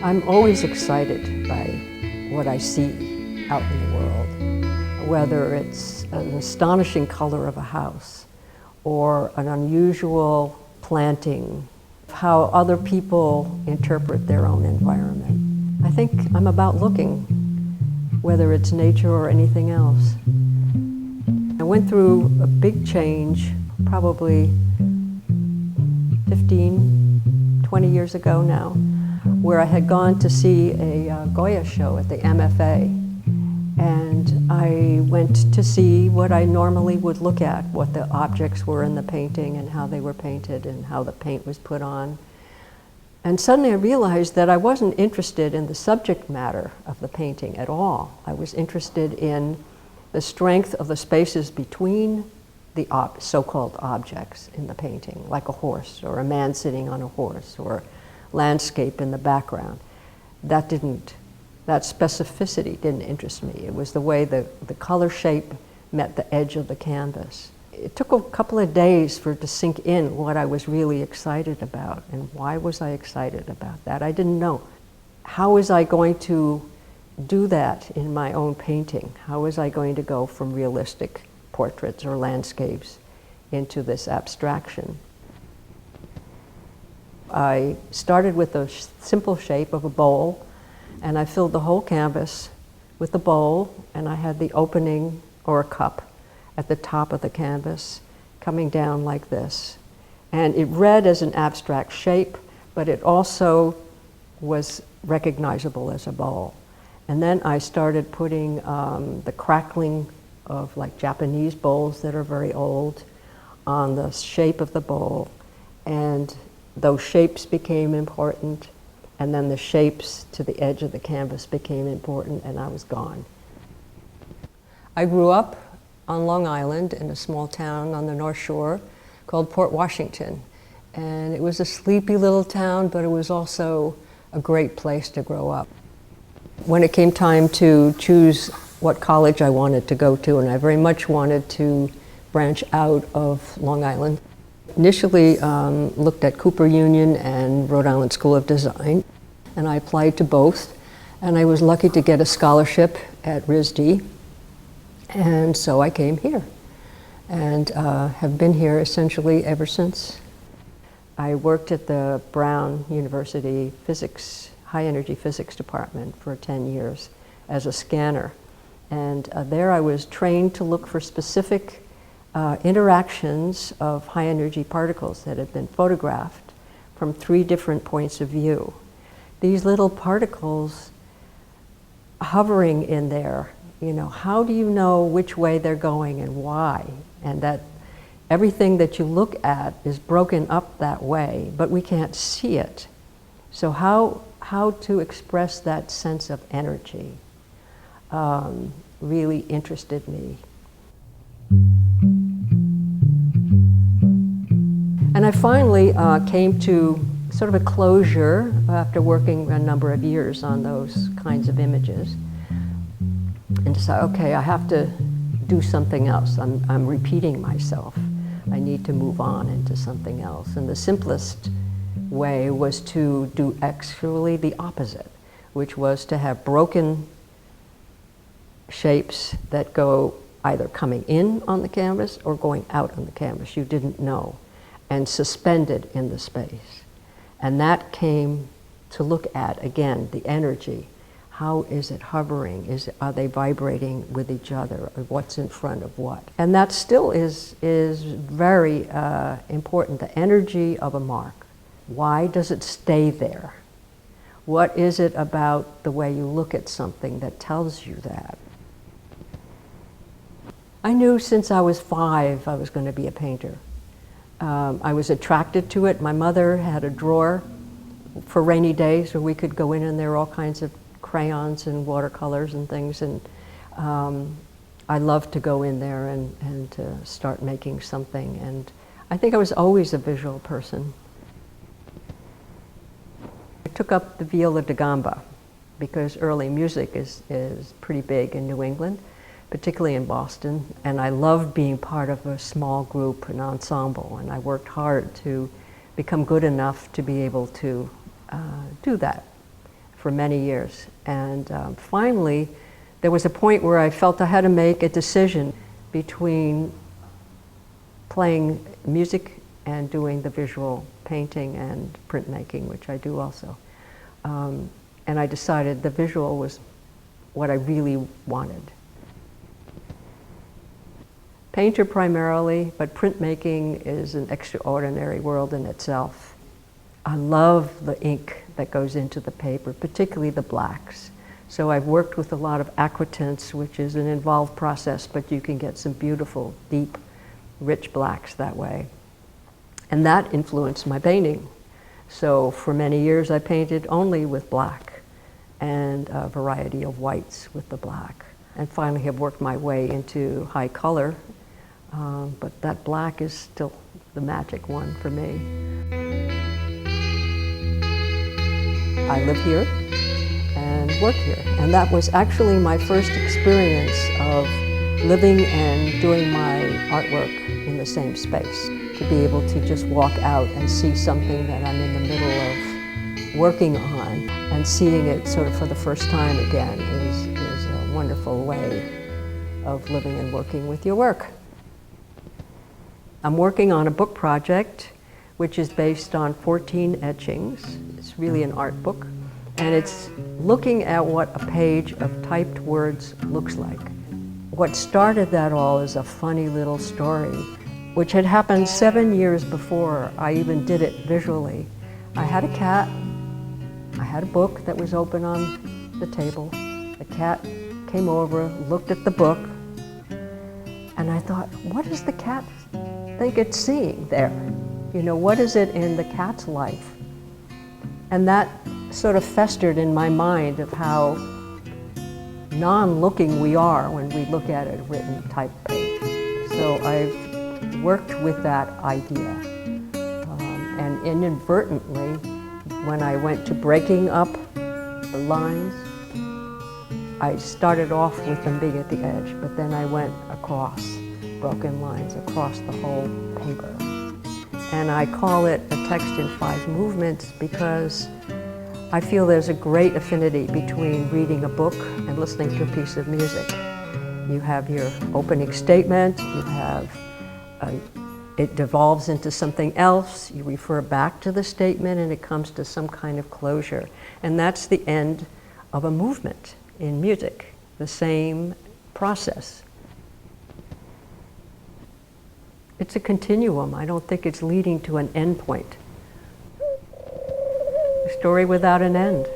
I'm always excited by what I see out in the world, whether it's an astonishing color of a house or an unusual planting, how other people interpret their own environment. I think I'm about looking, whether it's nature or anything else. I went through a big change probably 15, 20 years ago now, where I had gone to see a Goya show at the MFA. And I went to see what I normally would look at, what the objects were in the painting and how they were painted and how the paint was put on. And suddenly I realized that I wasn't interested in the subject matter of the painting at all. I was interested in the strength of the spaces between the so-called objects in the painting, like a horse or a man sitting on a horse or landscape in the background. That specificity didn't interest me. It was the way the color shape met the edge of the canvas. It took a couple of days for it to sink in what I was really excited about, and why was I excited about that? I didn't know. How was I going to do that in my own painting? How was I going to go from realistic portraits or landscapes into this abstraction? I started with a simple shape of a bowl, and I filled the whole canvas with the bowl, and I had the opening or a cup at the top of the canvas coming down like this. And it read as an abstract shape, but it also was recognizable as a bowl. And then I started putting the crackling of like Japanese bowls that are very old on the shape of the bowl, and those shapes became important, and then the shapes to the edge of the canvas became important, and I was gone. I grew up on Long Island in a small town on the North Shore called Port Washington. And it was a sleepy little town, but it was also a great place to grow up. When it came time to choose what college I wanted to go to, and I very much wanted to branch out of Long Island, initially looked at Cooper Union and Rhode Island School of Design, and I applied to both, and I was lucky to get a scholarship at RISD, and so I came here, and have been here essentially ever since. I worked at the Brown University high energy physics department for 10 years as a scanner, and there I was trained to look for specific interactions of high energy particles that had been photographed from 3 different points of view. These little particles hovering in there, how do you know which way they're going and why? And that everything that you look at is broken up that way, but we can't see it. So how to express that sense of energy really interested me. And I finally came to sort of a closure after working a number of years on those kinds of images, and decided, okay, I have to do something else. I'm repeating myself. I need to move on into something else. And the simplest way was to do actually the opposite, which was to have broken shapes that go either coming in on the canvas or going out on the canvas. You didn't know. And suspended in the space. And that came to look at, again, the energy. How is it hovering? Are they vibrating with each other? Or what's in front of what? And that still is very important, the energy of a mark. Why does it stay there? What is it about the way you look at something that tells you that? I knew since I was 5 I was going to be a painter. I was attracted to it. My mother had a drawer for rainy days where we could go in, and there were all kinds of crayons and watercolors and things, and I loved to go in there and to start making something, and I think I was always a visual person. I took up the viola da gamba because early music is pretty big in New England, particularly in Boston, and I loved being part of a small group, an ensemble, and I worked hard to become good enough to be able to do that. for many years. And finally, there was a point where I felt I had to make a decision between playing music and doing the visual painting and printmaking, which I do also. And I decided the visual was what I really wanted. Painter primarily, but printmaking is an extraordinary world in itself. I love the ink that goes into the paper, particularly the blacks. So I've worked with a lot of aquatints, which is an involved process, but you can get some beautiful, deep, rich blacks that way. And that influenced my painting. So for many years I painted only with black and a variety of whites with the black. And finally have worked my way into high color, but that black is still the magic one for me. I live here and work here. And that was actually my first experience of living and doing my artwork in the same space. To be able to just walk out and see something that I'm in the middle of working on and seeing it sort of for the first time again is a wonderful way of living and working with your work. I'm working on a book project which is based on 14 etchings. It's really an art book. And it's looking at what a page of typed words looks like. What started that all is a funny little story, which had happened 7 years before I even did it visually. I had a cat. I had a book that was open on the table. The cat came over, looked at the book, and I thought, what does the cat think it's seeing there? You know, what is it in the cat's life? And that sort of festered in my mind of how non-looking we are when we look at a written type page. So I've worked with that idea. And inadvertently, when I went to breaking up the lines, I started off with them being at the edge, but then I went across, broken lines across the whole paper. And I call it a text in 5 movements because I feel there's a great affinity between reading a book and listening to a piece of music. You have your opening statement, you have, it devolves into something else, you refer back to the statement, and it comes to some kind of closure. And that's the end of a movement in music, the same process. It's a continuum. I don't think it's leading to an end point. A story without an end.